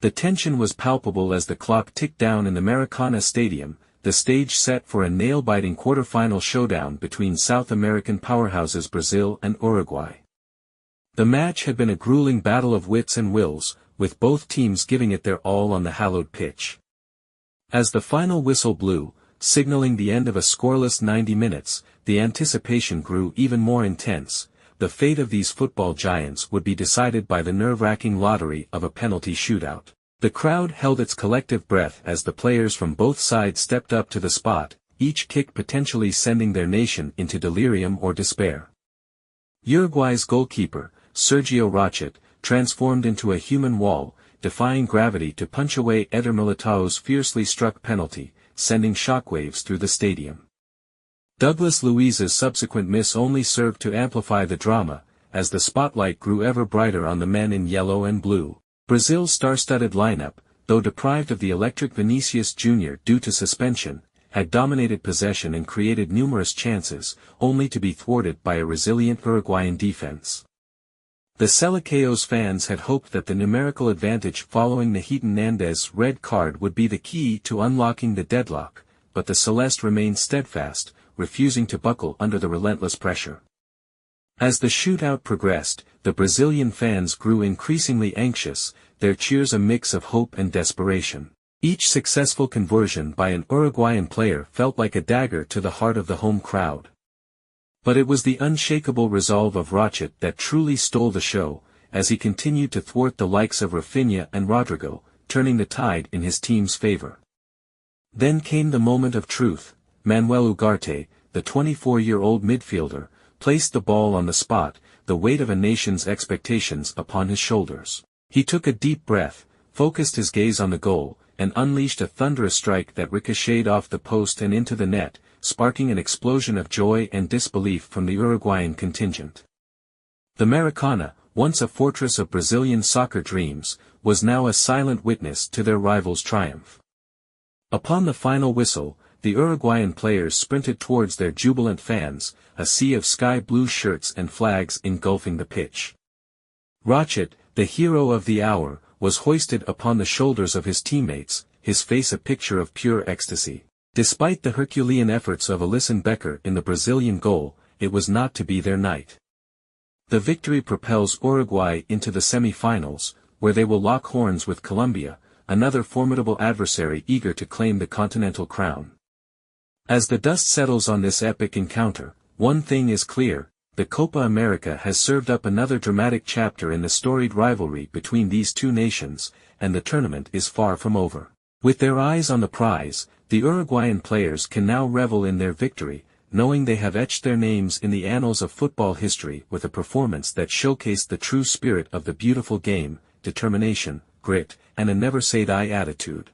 The tension was palpable as the clock ticked down in the Maracana Stadium, the stage set for a nail-biting quarterfinal showdown between South American powerhouses Brazil and Uruguay. The match had been a grueling battle of wits and wills, with both teams giving it their all on the hallowed pitch. As the final whistle blew, signaling the end of a scoreless 90 minutes, the anticipation grew even more intense. The fate of these football giants would be decided by the nerve-wracking lottery of a penalty shootout. The crowd held its collective breath as the players from both sides stepped up to the spot, each kick potentially sending their nation into delirium or despair. Uruguay's goalkeeper, Sergio Rochet, transformed into a human wall, defying gravity to punch away Eder Militao's fiercely struck penalty, sending shockwaves through the stadium. Douglas Luiz's subsequent miss only served to amplify the drama, as the spotlight grew ever brighter on the men in yellow and blue. Brazil's star-studded lineup, though deprived of the electric Vinícius Júnior due to suspension, had dominated possession and created numerous chances, only to be thwarted by a resilient Uruguayan defense. The Seleção's fans had hoped that the numerical advantage following Nahitan Nández's red card would be the key to unlocking the deadlock, but the Celeste remained steadfast, refusing to buckle under the relentless pressure. As the shootout progressed, the Brazilian fans grew increasingly anxious, their cheers a mix of hope and desperation. Each successful conversion by an Uruguayan player felt like a dagger to the heart of the home crowd. But it was the unshakable resolve of Rochet that truly stole the show, as he continued to thwart the likes of Rafinha and Rodrigo, turning the tide in his team's favor. Then came the moment of truth. Manuel Ugarte, the 24-year-old midfielder, placed the ball on the spot, the weight of a nation's expectations upon his shoulders. He took a deep breath, focused his gaze on the goal, and unleashed a thunderous strike that ricocheted off the post and into the net, sparking an explosion of joy and disbelief from the Uruguayan contingent. The Maracana, once a fortress of Brazilian soccer dreams, was now a silent witness to their rivals' triumph. Upon the final whistle, the Uruguayan players sprinted towards their jubilant fans, a sea of sky-blue shirts and flags engulfing the pitch. Rochet, the hero of the hour, was hoisted upon the shoulders of his teammates, his face a picture of pure ecstasy. Despite the Herculean efforts of Alisson Becker in the Brazilian goal, it was not to be their night. The victory propels Uruguay into the semifinals, where they will lock horns with Colombia, another formidable adversary eager to claim the continental crown. As the dust settles on this epic encounter, one thing is clear: the Copa América has served up another dramatic chapter in the storied rivalry between these two nations, and the tournament is far from over. With their eyes on the prize, the Uruguayan players can now revel in their victory, knowing they have etched their names in the annals of football history with a performance that showcased the true spirit of the beautiful game, determination, grit, and a never-say-die attitude.